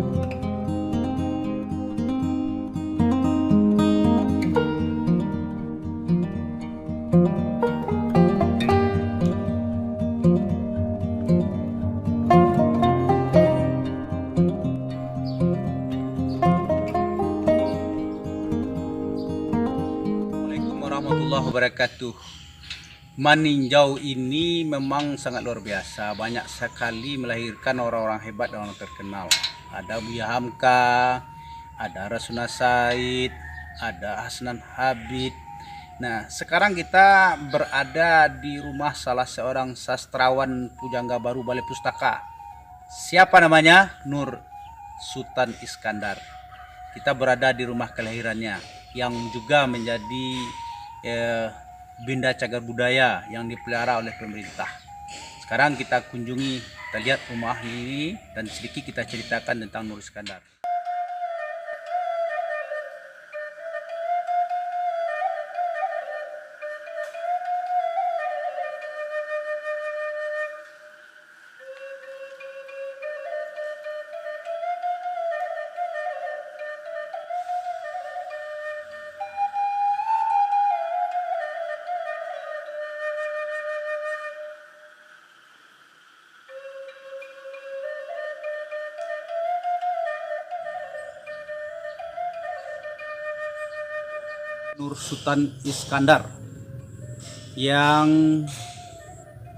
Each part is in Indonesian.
Assalamualaikum warahmatullahi wabarakatuh. Maninjau ini memang sangat luar biasa, banyak sekali melahirkan orang-orang hebat dan orang terkenal. Ada Buya Hamka, ada Rasuna Said, ada Hasnan Habib. Nah, sekarang kita berada di rumah salah seorang sastrawan pujangga baru Balai Pustaka. Siapa namanya? Nur Sultan Iskandar. Kita berada di rumah kelahirannya yang juga menjadi benda cagar budaya yang dipelihara oleh pemerintah. Sekarang kita kunjungi, kita lihat rumah ini dan sedikit kita ceritakan tentang Nur Iskandar. Nur Sultan Iskandar yang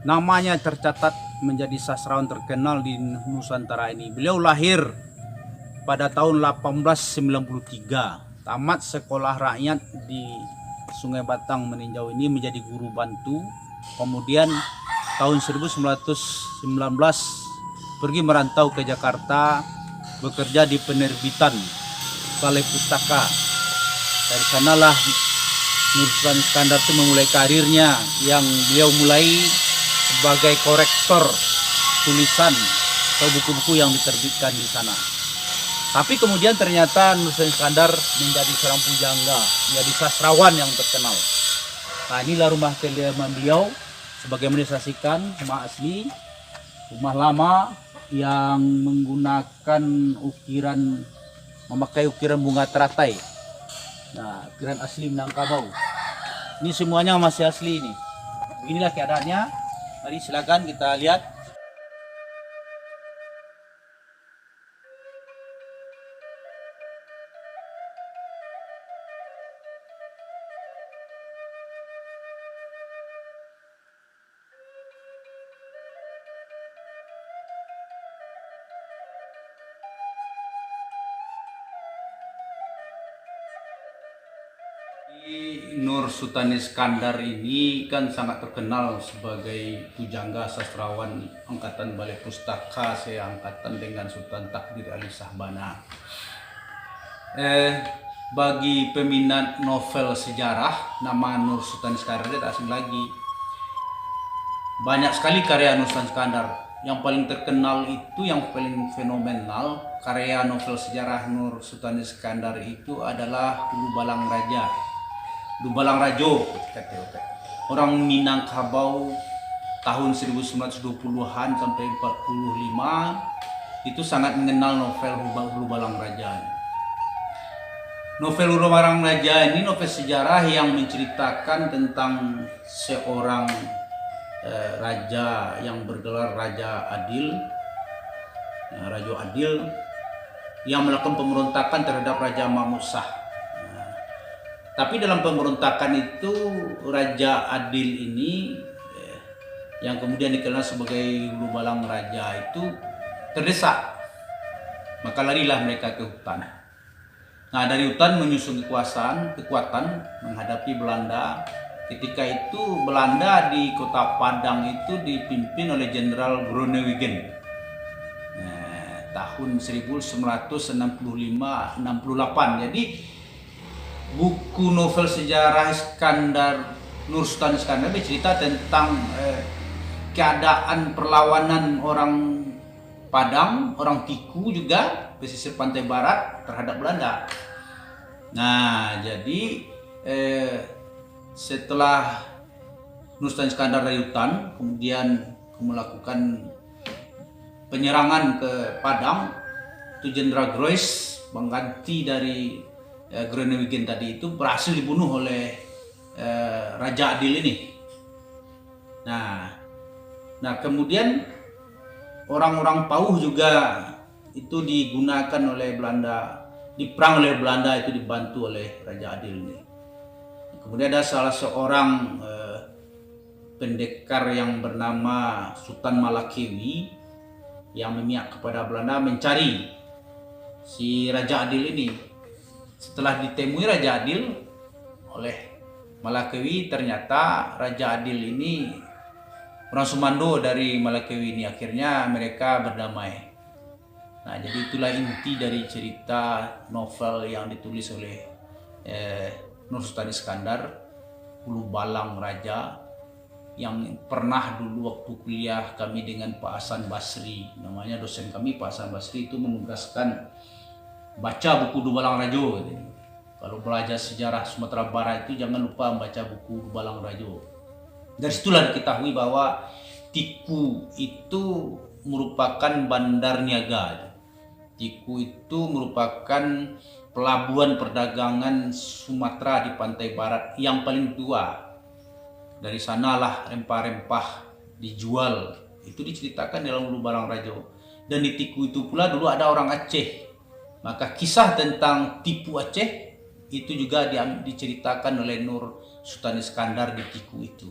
namanya tercatat menjadi sastrawan terkenal di Nusantara ini. Beliau lahir pada tahun 1893, tamat sekolah rakyat di Sungai Batang Meninjau ini menjadi guru bantu. Kemudian tahun 1919 pergi merantau ke Jakarta, bekerja di penerbitan Balai Pustaka. Dari sanalah Nur Sultan Iskandar itu memulai karirnya, yang beliau mulai sebagai korektor tulisan atau buku-buku yang diterbitkan di sana. Tapi kemudian ternyata Nur Sultan Iskandar menjadi seorang pujangga, menjadi sastrawan yang terkenal. Nah, inilah rumah kediaman beliau, sebagaimana disaksikan, rumah asli, rumah lama yang menggunakan memakai ukiran bunga teratai. Nah, ukiran asli Minangkabau. Ini semuanya masih asli ini. Inilah keadaannya. Mari silakan kita lihat. Nur Sultan Iskandar ini kan sangat terkenal sebagai pujangga sastrawan angkatan Balai Pustaka, seangkatan dengan Sultan Takdir Ali Shahbana. Bagi peminat novel sejarah, nama Nur Sultan Iskandar tidak asing lagi. Banyak sekali karya Nur Sultan Iskandar. Yang paling terkenal itu, yang paling fenomenal karya novel sejarah Nur Sultan Iskandar itu adalah Lubalang Raja. Lubalang Rajo, orang Minangkabau tahun 1920-an sampai 45 itu sangat mengenal novel Lubalang Raja. Novel Lubalang Raja ini novel sejarah yang menceritakan tentang seorang raja yang bergelar Raja Adil, Raja Adil yang melakukan pemberontakan terhadap Raja Mahmud Shah. Tapi dalam pemberontakan itu Raja Adil ini yang kemudian dikenal sebagai Lubalang Raja itu terdesak. Maka larilah mereka ke hutan. Nah, dari hutan menyusun kekuatan menghadapi Belanda. Ketika itu Belanda di kota Padang itu dipimpin oleh Jenderal Groenewegen. Tahun 1965-68. Jadi buku novel sejarah Nur Sultan Iskandar bercerita tentang keadaan perlawanan orang Padang, orang Tiku juga pesisir pantai barat terhadap Belanda. Nah, jadi setelah Nur Sultan Iskandar dari hutan kemudian melakukan penyerangan ke Padang, itu Jenderal Groys, pengganti dari Groenewegen tadi itu, berhasil dibunuh oleh Raja Adil ini. Nah kemudian orang-orang Pauh juga itu digunakan oleh Belanda, diperang oleh Belanda, itu dibantu oleh Raja Adil ini. Kemudian ada salah seorang pendekar yang bernama Sultan Malakewi yang memihak kepada Belanda mencari si Raja Adil ini. Setelah ditemui Raja Adil oleh Malakewi, ternyata Raja Adil ini orang Sumando dari Malakewi ini. Akhirnya mereka berdamai. Nah, jadi itulah inti dari cerita novel yang ditulis oleh Nur Sultan Iskandar, Hulu Balang Raja, yang pernah dulu waktu kuliah kami dengan Pak Hasan Basri, namanya dosen kami Pak Hasan Basri, itu menugaskan baca buku Hulu Balang Rajo. Kalau belajar sejarah Sumatera Barat itu jangan lupa membaca buku Hulu Balang Rajo. Dari situlah diketahui bahwa Tiku itu merupakan bandar niaga. Tiku itu merupakan pelabuhan perdagangan Sumatera di pantai barat yang paling tua. Dari sanalah rempah-rempah dijual. Itu diceritakan dalam Hulu Balang Rajo. Dan di Tiku itu pula dulu ada orang Aceh. Maka kisah tentang tipu Aceh itu juga diceritakan oleh Nur Sultan Iskandar di Tiku itu.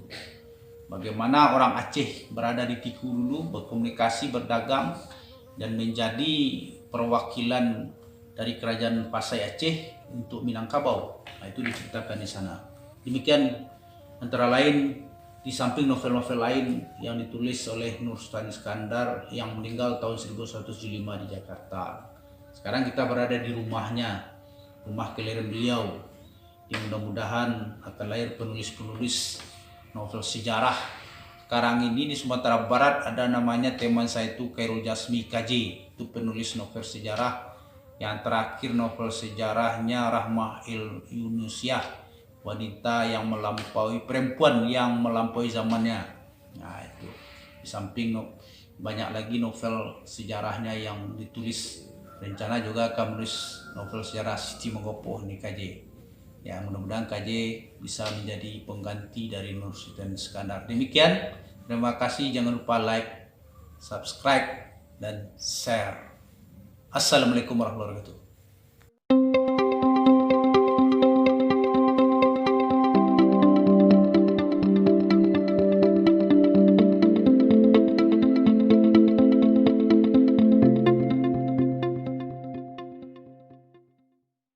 Bagaimana orang Aceh berada di Tiku dulu, berkomunikasi, berdagang, dan menjadi perwakilan dari kerajaan Pasai Aceh untuk Minangkabau. Nah, itu diceritakan di sana. Demikian antara lain, di samping novel-novel lain yang ditulis oleh Nur Sultan Iskandar yang meninggal tahun 1175 di Jakarta. Sekarang kita berada di rumahnya, rumah kelahiran beliau. Yang mudah-mudahan akan lahir penulis-penulis novel sejarah. Sekarang ini di Sumatera Barat ada namanya teman saya itu Khairul Jasmi KJ, itu penulis novel sejarah. Yang terakhir novel sejarahnya Rahmah Yunusiah, wanita yang melampaui, perempuan yang melampaui zamannya. Nah itu, di samping banyak lagi novel sejarahnya yang ditulis. Rencana juga akan menulis novel sejarah Siti Menggopoh nih KJ. Ya, mudah-mudahan KJ bisa menjadi pengganti dari Nur Sultan Iskandar. Demikian, terima kasih. Jangan lupa like, subscribe, dan share. Assalamualaikum warahmatullahi wabarakatuh.